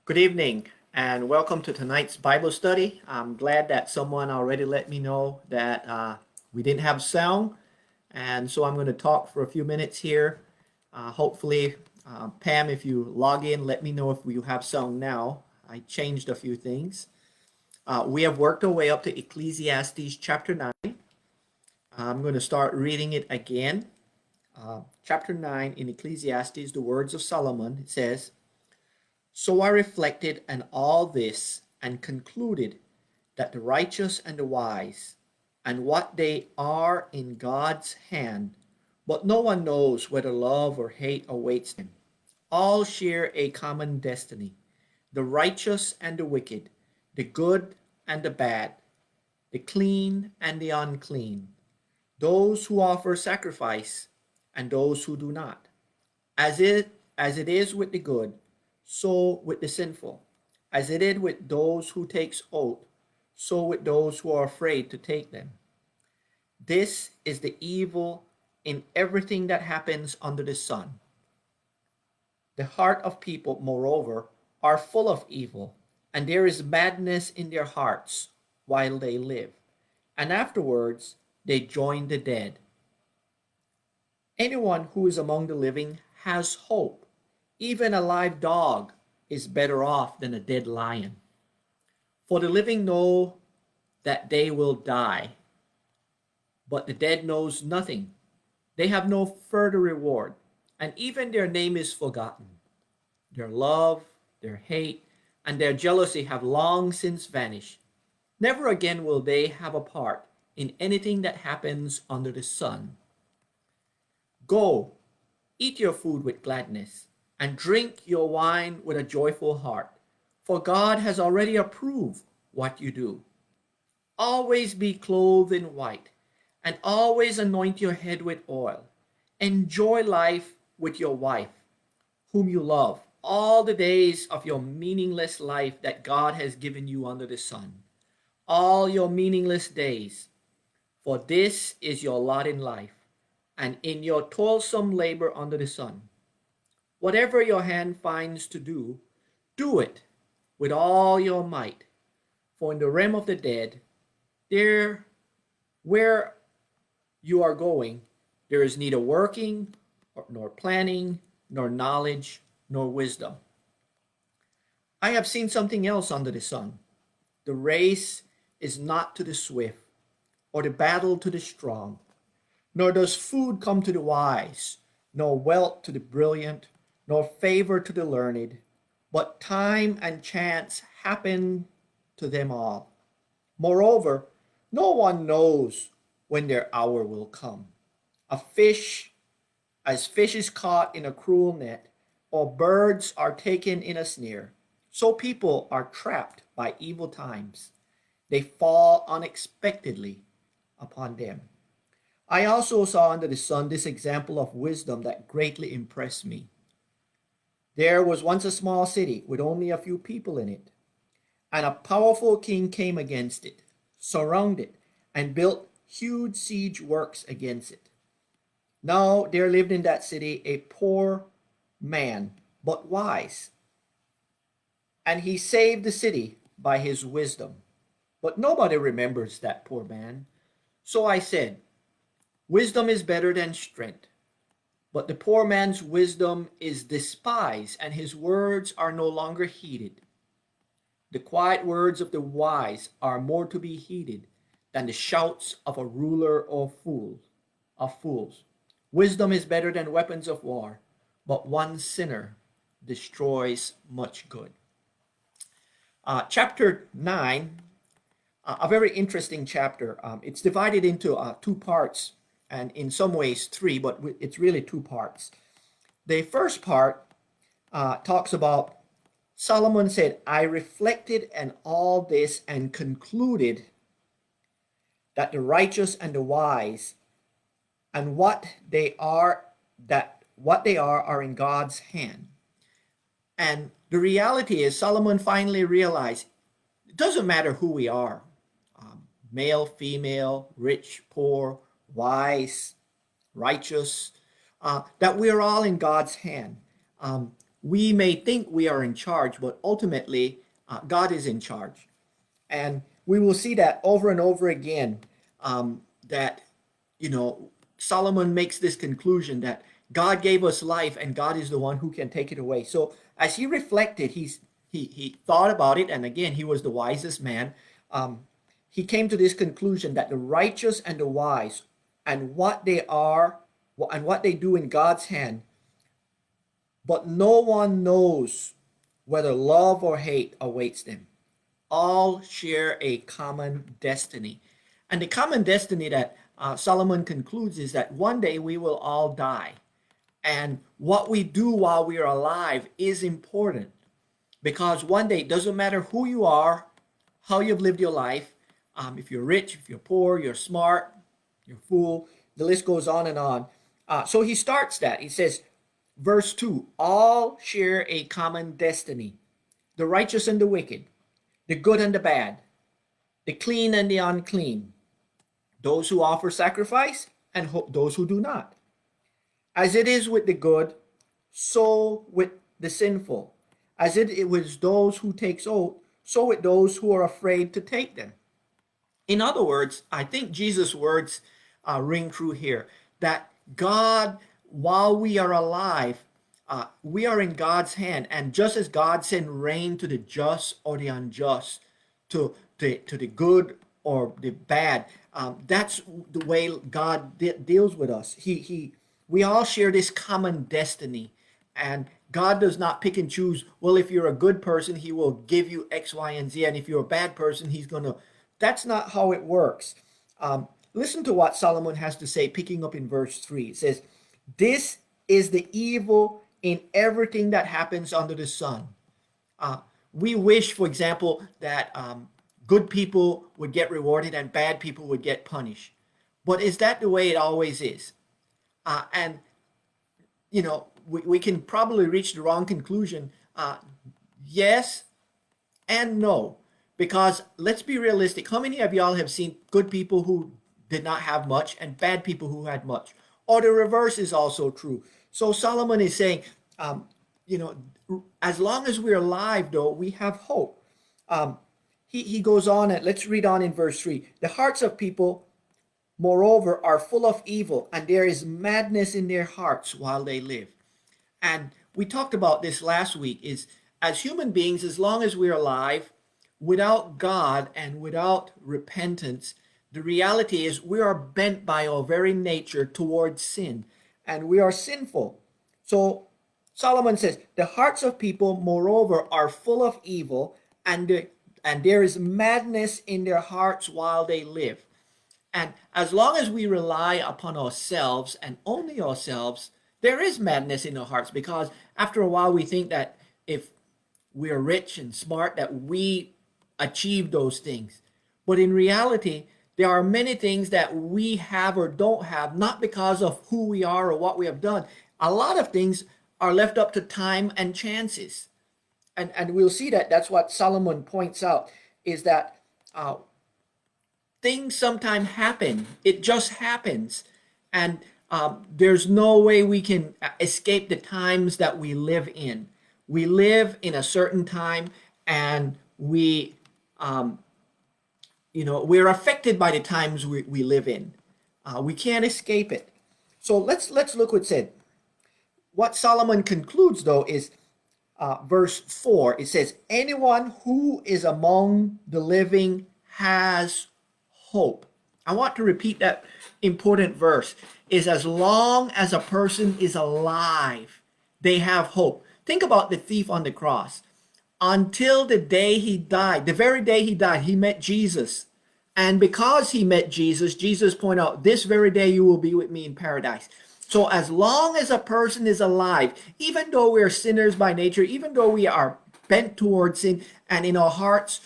Good evening and welcome to tonight's Bible study. I'm glad that someone already let me know that we didn't have sound, and so I'm going to talk for a few minutes here. Hopefully, Pam, if you log in, let me know if you have sound now. I changed a few things. We have worked our way up to Ecclesiastes chapter 9. I'm going to start reading it again. Chapter 9 in Ecclesiastes, the words of Solomon, it says, "So I reflected on all this and concluded that the righteous and the wise, and what they are in God's hand, but no one knows whether love or hate awaits them. All share a common destiny, the righteous and the wicked, the good and the bad, the clean and the unclean, those who offer sacrifice and those who do not. As it is with the good, so with the sinful. As it is with those who takes oath, so with those who are afraid to take them. This is the evil in everything that happens under the sun. The heart of people, moreover, are full of evil, and there is madness in their hearts while they live, and afterwards they join the dead. Anyone who is among the living has hope. Even a live dog is better off than a dead lion. For the living know that they will die, but the dead knows nothing. They have no further reward, and even their name is forgotten. Their love, their hate, and their jealousy have long since vanished. Never again will they have a part in anything that happens under the sun. Go, eat your food with gladness, and drink your wine with a joyful heart, for God has already approved what you do. Always be clothed in white, and always anoint your head with oil. Enjoy life with your wife, whom you love, all the days of your meaningless life that God has given you under the sun. All your meaningless days, for this is your lot in life, and in your toilsome labor under the sun. Whatever your hand finds to do, do it with all your might. For in the realm of the dead, there where you are going, there is neither working, nor planning, nor knowledge, nor wisdom. I have seen something else under the sun. The race is not to the swift, or the battle to the strong, nor does food come to the wise, nor wealth to the brilliant, nor favor to the learned, but time and chance happen to them all. Moreover, no one knows when their hour will come. A fish, as fish is caught in a cruel net, or birds are taken in a snare, so people are trapped by evil times. They fall unexpectedly upon them. I also saw under the sun this example of wisdom that greatly impressed me. There was once a small city with only a few people in it, and a powerful king came against it, surrounded, and built huge siege works against it. Now there lived in that city a poor man, but wise, and he saved the city by his wisdom. But nobody remembers that poor man. So I said, wisdom is better than strength. But the poor man's wisdom is despised, and his words are no longer heeded. The quiet words of the wise are more to be heeded than the shouts of a ruler or fools. Wisdom is better than weapons of war, but one sinner destroys much good. Chapter 9, a very interesting chapter. It's divided into two parts, and in some ways three, but it's really two parts. The first part talks about Solomon said, I reflected on all this and concluded that the righteous and the wise and what they are in God's hand. And the reality is Solomon finally realized it doesn't matter who we are, male, female, rich, poor, wise, righteous, that we are all in God's hand. We may think we are in charge, but ultimately, God is in charge. And we will see that over and over again, that, you know, Solomon makes this conclusion that God gave us life and God is the one who can take it away. So as he reflected, he thought about it, and again, he was the wisest man. Um, he came to this conclusion that the righteous and the wise and what they are and what they do in God's hand, but no one knows whether love or hate awaits them. All share a common destiny. And the common destiny that Solomon concludes is that one day we will all die. And what we do while we are alive is important, because one day it doesn't matter who you are, how you've lived your life, if you're rich, if you're poor, you're smart, you're a fool, the list goes on and on. So he starts that. He says, verse 2, all share a common destiny, the righteous and the wicked, the good and the bad, the clean and the unclean, those who offer sacrifice and those who do not. As it is with the good, so with the sinful. As it was those who take oath, so with those who are afraid to take them. In other words, I think Jesus' words ring true here, that God, while we are alive, we are in God's hand. And just as God sends rain to the just or the unjust, to the good or the bad, that's the way God deals with us. We all share this common destiny. And God does not pick and choose, well, if you're a good person, he will give you X, Y, and Z. And if you're a bad person, he's going to. That's not how it works. Listen to what Solomon has to say, picking up in verse 3. It says, this is the evil in everything that happens under the sun. We wish, for example, that good people would get rewarded and bad people would get punished. But is that the way it always is? And, you know, we can probably reach the wrong conclusion. Yes and no. Because let's be realistic. How many of y'all have seen good people who did not have much and bad people who had much? Or the reverse is also true. So Solomon is saying, you know, as long as we're alive, though, we have hope. He goes on, and let's read on in verse 3. The hearts of people, moreover, are full of evil, and there is madness in their hearts while they live. And we talked about this last week, is as human beings, as long as we're alive, without God and without repentance, the reality is we are bent by our very nature towards sin, and we are sinful. So Solomon says, the hearts of people, moreover, are full of evil, and there is madness in their hearts while they live. And as long as we rely upon ourselves and only ourselves, there is madness in our hearts, because after a while we think that if we're rich and smart, that we achieve those things. But in reality, there are many things that we have or don't have, not because of who we are or what we have done. A lot of things are left up to time and chances. And we'll see that that's what Solomon points out, is that things sometimes happen. It just happens. And there's no way we can escape the times that we live in. We live in a certain time, and we're affected by the times we live in. We can't escape it. So let's look what it said. What Solomon concludes, though, is verse 4. It says, anyone who is among the living has hope. I want to repeat that important verse, is as long as a person is alive, they have hope. Think about the thief on the cross. Until the day he died, the very day he died, he met Jesus. And because he met Jesus, Jesus pointed out, this very day you will be with me in paradise. So as long as a person is alive, even though we're sinners by nature, even though we are bent towards sin, and in our hearts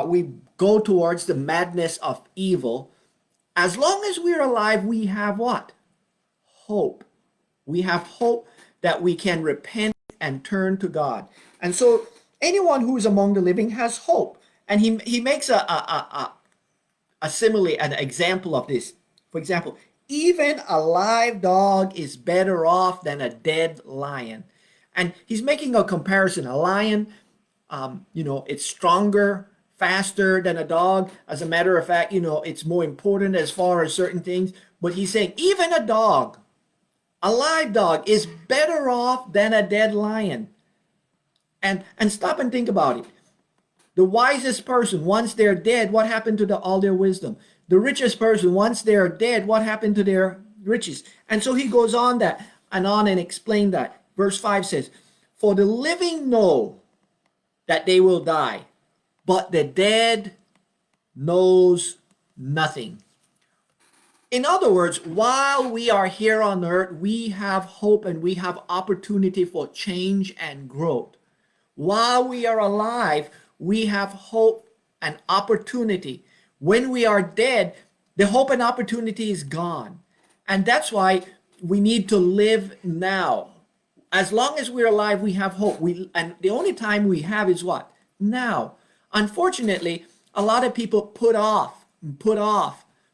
we go towards the madness of evil, as long as we're alive, we have what? Hope. We have hope that we can repent and turn to God. And so anyone who is among the living has hope. And he makes a simile, an example of this. For example, even a live dog is better off than a dead lion. And he's making a comparison. A lion, it's stronger, faster than a dog. As a matter of fact, it's more important as far as certain things. But he's saying even a dog, a live dog, is better off than a dead lion. And stop and think about it. The wisest person, once they're dead, what happened to all their wisdom? The richest person, once they're dead, what happened to their riches? And so he goes on and explain that. Verse 5 says, for the living know that they will die, but the dead knows nothing. In other words, while we are here on earth, we have hope and we have opportunity for change and growth. While we are alive, we have hope and opportunity. When we are dead, the hope and opportunity is gone. And that's why we need to live now. As long as we're alive, we have hope. And the only time we have is what? Now. Unfortunately, a lot of people put off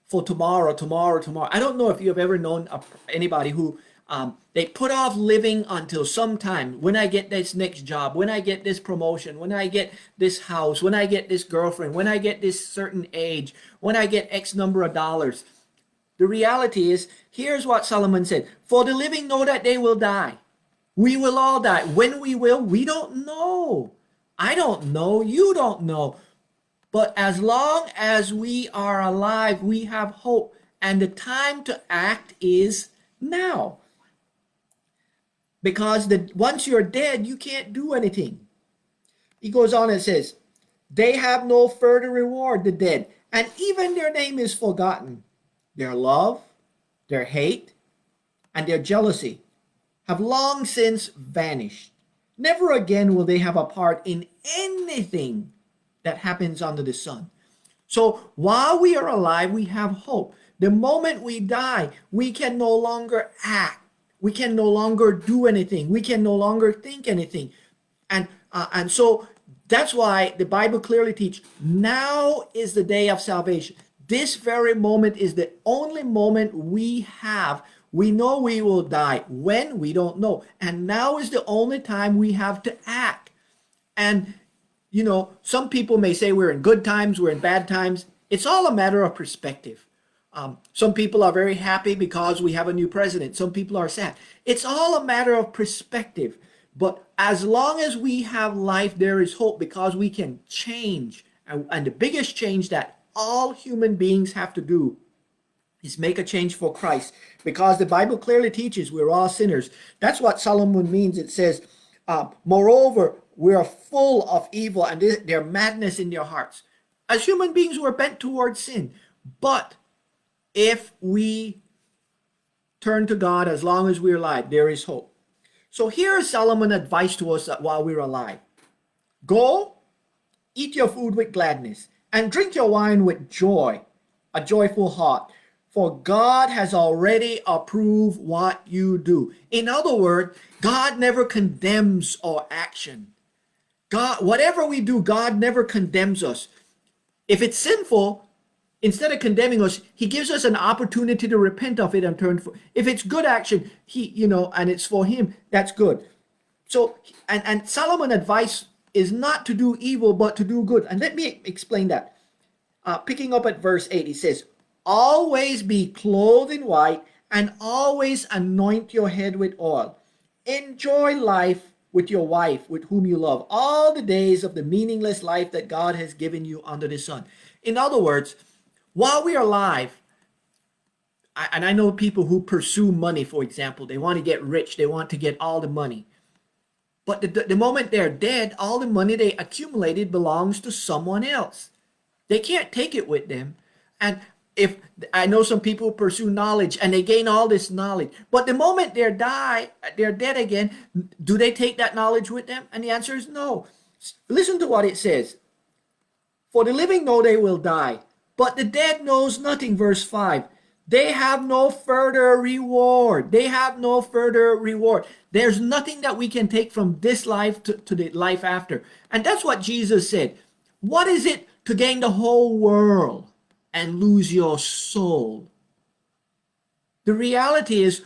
for tomorrow. I don't know if you have ever known anybody who they put off living until sometime. When I get this next job, when I get this promotion, when I get this house, when I get this girlfriend, when I get this certain age, when I get X number of dollars. The reality is, here's what Solomon said. For the living know that they will die. We will all die. When we will, we don't know. I don't know. You don't know. But as long as we are alive, we have hope. And the time to act is now. Because once you're dead, you can't do anything. He goes on and says, they have no further reward, the dead, and even their name is forgotten. Their love, their hate, and their jealousy have long since vanished. Never again will they have a part in anything that happens under the sun. So while we are alive, we have hope. The moment we die, we can no longer act. We can no longer do anything. We can no longer think anything. And so that's why the Bible clearly teaches now is the day of salvation. This very moment is the only moment we have. We know we will die. When? We don't know. And now is the only time we have to act. And, some people may say we're in good times, we're in bad times. It's all a matter of perspective. Some people are very happy because we have a new president. Some people are sad. It's all a matter of perspective. But as long as we have life, there is hope because we can change. And the biggest change that all human beings have to do is make a change for Christ, because the Bible clearly teaches we're all sinners. That's what Solomon means. It says, moreover, we are full of evil and their madness in their hearts. As human beings, we're bent towards sin. But if we turn to God as long as we're alive, there is hope. So here is Solomon's advice to us while we're alive. Go, eat your food with gladness, and drink your wine with joy, a joyful heart. For God has already approved what you do. In other words, God never condemns our action. God, whatever we do, God never condemns us. If it's sinful, instead of condemning us, he gives us an opportunity to repent of it and turn for. If it's good action, and it's for him, that's good. So, and Solomon's advice is not to do evil, but to do good. And let me explain that. Picking up at verse 8, he says, always be clothed in white and always anoint your head with oil. Enjoy life with your wife, with whom you love, all the days of the meaningless life that God has given you under the sun. In other words, while we are alive, and I know people who pursue money, for example, they want to get rich, they want to get all the money. But the moment they're dead, all the money they accumulated belongs to someone else. They can't take it with them. And if I know some people pursue knowledge and they gain all this knowledge, but the moment they're dead again, do they take that knowledge with them? And the answer is no. Listen to what it says. For the living know they will die, but the dead knows nothing. Verse 5. They have no further reward. They have no further reward. There's nothing that we can take from this life to the life after. And that's what Jesus said. What is it to gain the whole world and lose your soul? The reality is,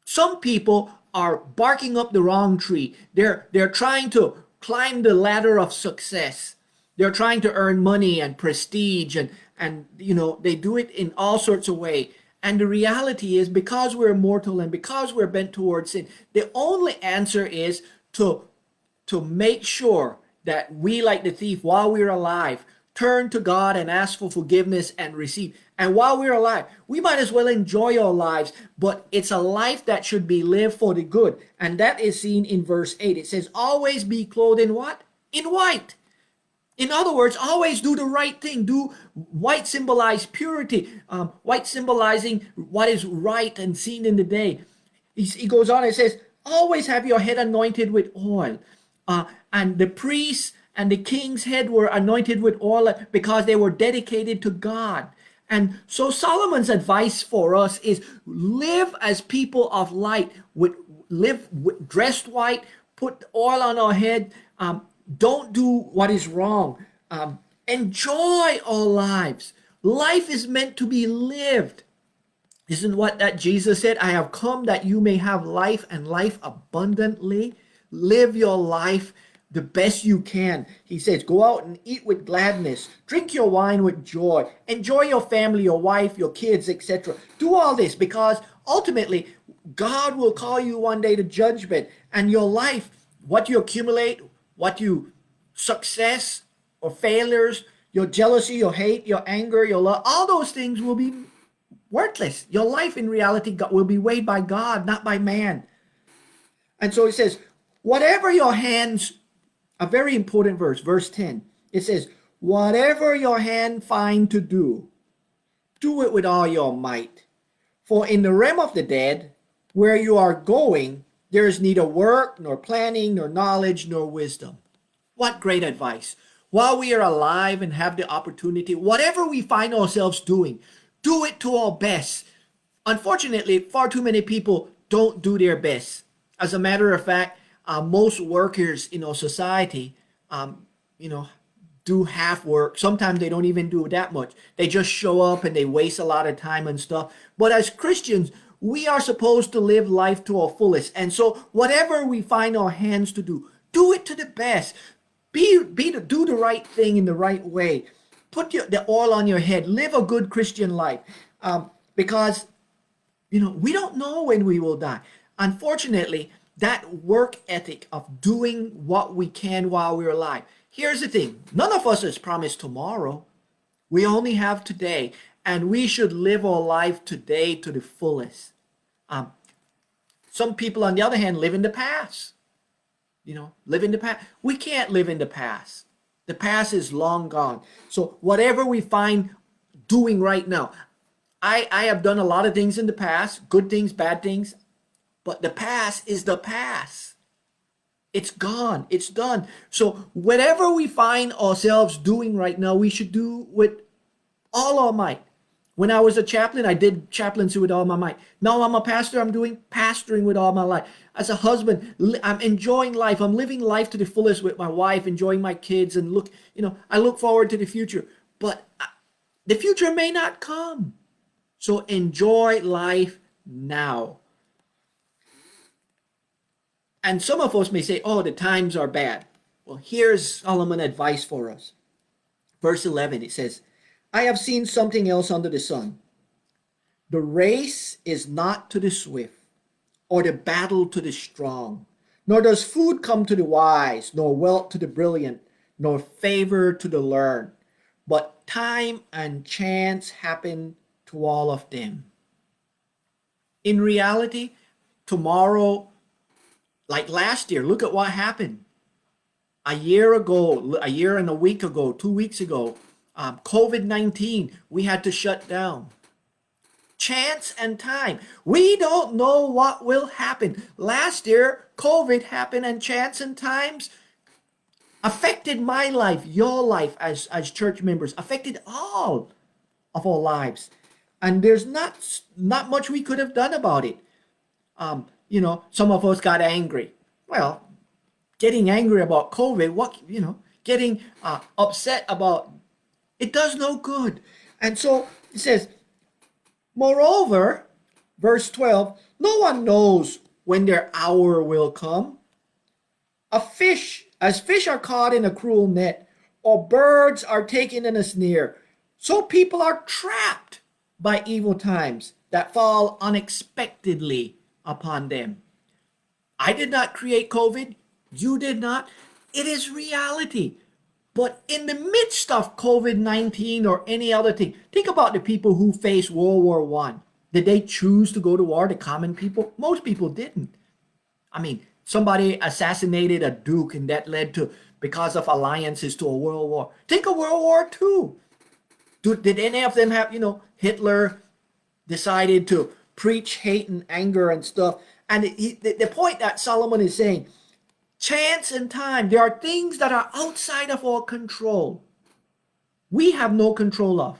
some people are barking up the wrong tree. They're trying to climb the ladder of success. They're trying to earn money and prestige, and they do it in all sorts of ways. And the reality is, because we're mortal and because we're bent towards sin, the only answer is to make sure that we, like the thief, while we're alive, turn to God and ask for forgiveness and receive. And while we're alive, we might as well enjoy our lives, but it's a life that should be lived for the good. And that is seen in verse 8. It says, always be clothed in what? In white. In other words, always do the right thing. Do white symbolize purity. White symbolizing what is right and seen in the day. He goes on and says, always have your head anointed with oil. And the priests and the king's head were anointed with oil because they were dedicated to God. And so Solomon's advice for us is live as people of light, dressed white, put oil on our head. Don't do what is wrong. Enjoy our lives. Life is meant to be lived. Isn't what that Jesus said? I have come that you may have life and life abundantly. Live your life the best you can. He says, go out and eat with gladness. Drink your wine with joy. Enjoy your family, your wife, your kids, etc. Do all this because ultimately God will call you one day to judgment. And your life, what you accumulate, what you success or failures, your jealousy, your hate, your anger, your love, all those things will be worthless. Your life in reality will be weighed by God, not by man. And so he says, whatever your hands, a very important verse, verse 10, it says, whatever your hand find to do, do it with all your might. For in the realm of the dead, where you are going, there is neither work, nor planning, nor knowledge, nor wisdom. What great advice. While we are alive and have the opportunity, whatever we find ourselves doing, do it to our best. Unfortunately, far too many people don't do their best. As a matter of fact, most workers in our society, do half work. Sometimes they don't even do that much. They just show up and they waste a lot of time and stuff. But as Christians, we are supposed to live life to our fullest. And so whatever we find our hands to do it to the best. Do the right thing in the right way. Put the oil on your head. Live a good Christian life. Because, we don't know when we will die. Unfortunately, that work ethic of doing what we can while we're alive. Here's the thing. None of us is promised tomorrow. We only have today. And we should live our life today to the fullest. Some people, on the other hand, live in the past. Live in the past. We can't live in the past. The past is long gone. So whatever we find doing right now, I have done a lot of things in the past, good things, bad things, but the past is the past. It's gone. It's done. So whatever we find ourselves doing right now, we should do with all our might. When I was a chaplain, I did chaplaincy with all my might. Now I'm a pastor, I'm doing pastoring with all my life. As a husband, I'm enjoying life. I'm living life to the fullest with my wife, enjoying my kids, and I look forward to the future. But the future may not come. So enjoy life now. And some of us may say, oh, the times are bad. Well, here's Solomon's advice for us. Verse 11, it says, I have seen something else under the sun. The race is not to the swift, or the battle to the strong, nor does food come to the wise, nor wealth to the brilliant, nor favor to the learned. But time and chance happen to all of them. In reality, tomorrow, like last year, look at what happened. A year and a week ago, 2 weeks ago, COVID-19, we had to shut down. Chance and time. We don't know what will happen. Last year, COVID happened, and chance and times affected my life, your life as church members, affected all of our lives. And there's not much we could have done about it. Some of us got angry. Well, getting angry about COVID, getting upset about it does no good. And so it says, moreover, verse 12, no one knows when their hour will come. As fish are caught in a cruel net, or birds are taken in a snare, so people are trapped by evil times that fall unexpectedly upon them. I did not create COVID. You did not. It is reality. But in the midst of COVID-19 or any other thing, think about the people who faced World War One. Did they choose to go to war, the common people? Most people didn't. I mean, somebody assassinated a duke and that led to, because of alliances, to a world war. Think of World War Two. Did any of them have, Hitler decided to preach hate and anger and stuff? And the point that Solomon is saying, chance and time, there are things that are outside of our control. We have no control of.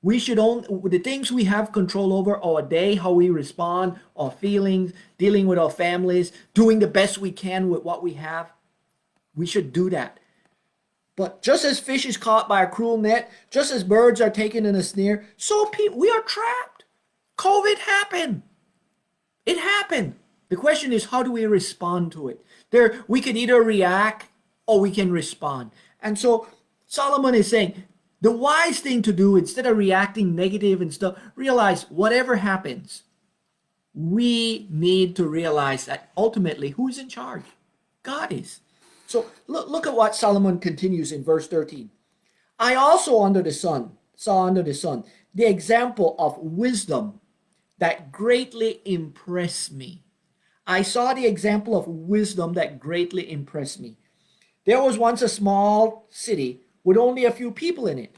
We should own the things we have control over: our day, how we respond, our feelings, dealing with our families, doing the best we can with what we have. We should do that. But just as fish is caught by a cruel net, just as birds are taken in a snare, so we are trapped. COVID happened. It happened. The question is, how do we respond to it? We can either react or we can respond. And so Solomon is saying, the wise thing to do, instead of reacting negative and stuff, realize whatever happens, we need to realize that ultimately, who's in charge? God is. So look at what Solomon continues in verse 13. I also saw under the sun the example of wisdom that greatly impressed me. I saw the example of wisdom that greatly impressed me. There was once a small city with only a few people in it.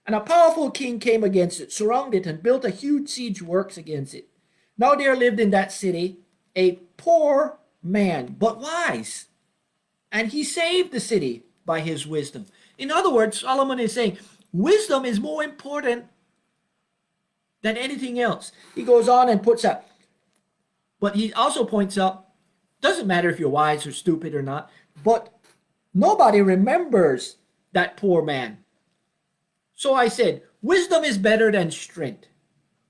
And a powerful king came against it, surrounded it, and built a huge siege works against it. Now there lived in that city a poor man, but wise. And he saved the city by his wisdom. In other words, Solomon is saying, wisdom is more important than anything else. He goes on and puts up, but he also points out, doesn't matter if you're wise or stupid or not, but nobody remembers that poor man. So I said, wisdom is better than strength,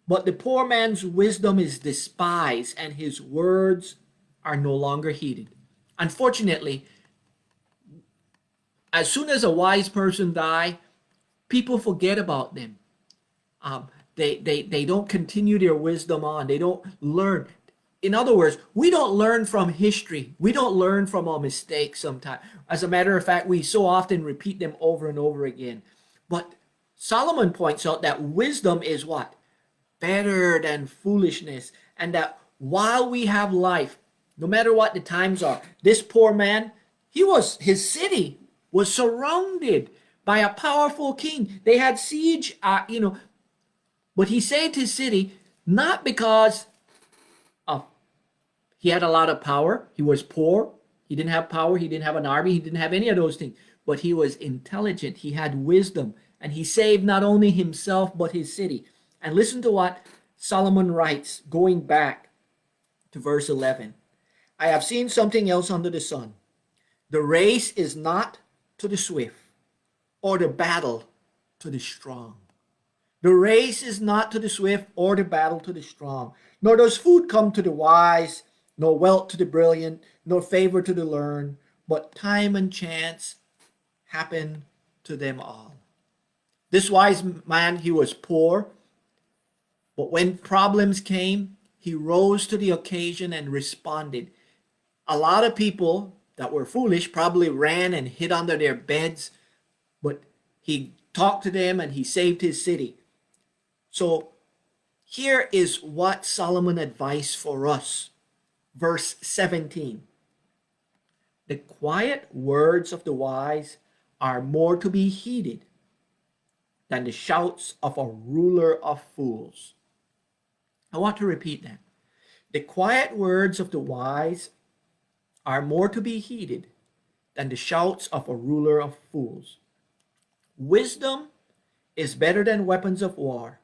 but the poor man's wisdom is despised and his words are no longer heeded. Unfortunately, as soon as a wise person dies, people forget about them. They don't continue their wisdom on. They don't learn. In other words, we don't learn from history. We don't learn from our mistakes sometimes. As a matter of fact, we so often repeat them over and over again. But Solomon points out that wisdom is what? Better than foolishness. And that while we have life, no matter what the times are, this poor man, his city was surrounded by a powerful king. They had siege, but he saved his city not because he had a lot of power. He was poor. He didn't have power. He didn't have an army. He didn't have any of those things. But he was intelligent. He had wisdom. And he saved not only himself, but his city. And listen to what Solomon writes, going back to verse 11. I have seen something else under the sun. The race is not to the swift, or the battle to the strong. The race is not to the swift, or the battle to the strong. Nor does food come to the wise, nor wealth to the brilliant, nor favor to the learned, but time and chance happen to them all. This wise man, he was poor, but when problems came, he rose to the occasion and responded. A lot of people that were foolish probably ran and hid under their beds, but he talked to them and he saved his city. So here is what Solomon advised for us. Verse 17. The quiet words of the wise are more to be heeded than the shouts of a ruler of fools. I want to repeat that. The quiet words of the wise are more to be heeded than the shouts of a ruler of fools. Wisdom is better than weapons of war,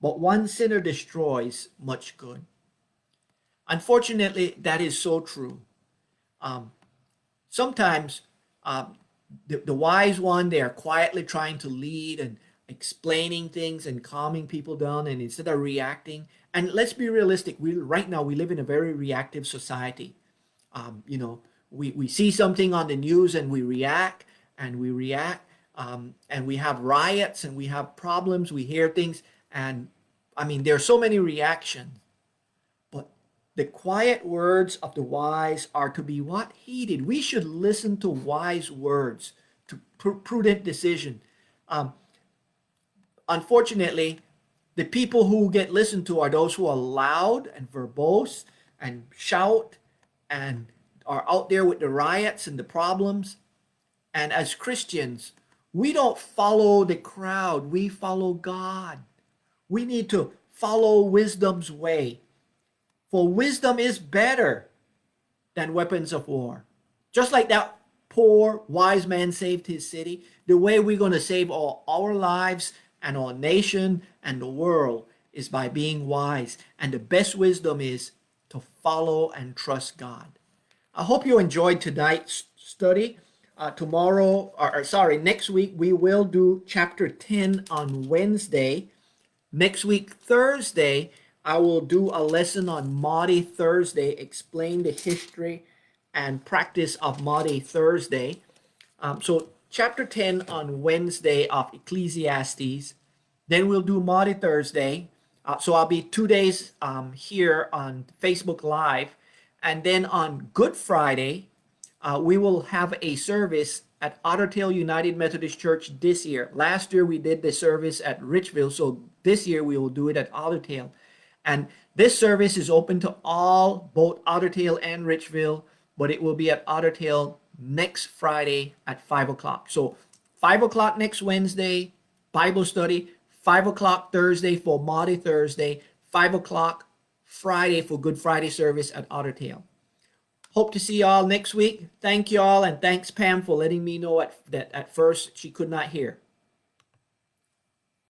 but one sinner destroys much good. Unfortunately, that is so true. Sometimes the wise one, they are quietly trying to lead and explaining things and calming people down, and instead of reacting. And let's be realistic. Right now we live in a very reactive society. You know, we see something on the news and we react and we react, and we have riots and we have problems. We hear things, and I mean, there are so many reactions. But the quiet words of the wise are to be what? Heeded. We should listen to wise words, to prudent decision. Um, Unfortunately, the people who get listened to are those who are loud and verbose and shout and are out there with the riots and the problems. And as Christians, we don't follow the crowd, we follow God. We need to follow wisdom's way. For wisdom is better than weapons of war. Just like that poor wise man saved his city, the way we're going to save all our lives and our nation and the world is by being wise. And the best wisdom is to follow and trust God. I hope you enjoyed tonight's study. Next week, we will do chapter 10 on Wednesday. Next week, Thursday, I will do a lesson on Maundy Thursday, explain the history and practice of Maundy Thursday. So chapter 10 on Wednesday of Ecclesiastes. Then we'll do Maundy Thursday. So I'll be 2 days here on Facebook Live. And then on Good Friday, we will have a service at Ottertail United Methodist Church this year. Last year we did the service at Richville, so this year we will do it at Ottertail. And this service is open to all, both Ottertail and Richville, but it will be at Ottertail next Friday at 5 o'clock. So 5 o'clock next Wednesday, Bible study, 5 o'clock Thursday for Maundy Thursday, 5 o'clock Friday for Good Friday service at Ottertail. Hope to see y'all next week. Thank y'all, and thanks Pam for letting me know that at first she could not hear.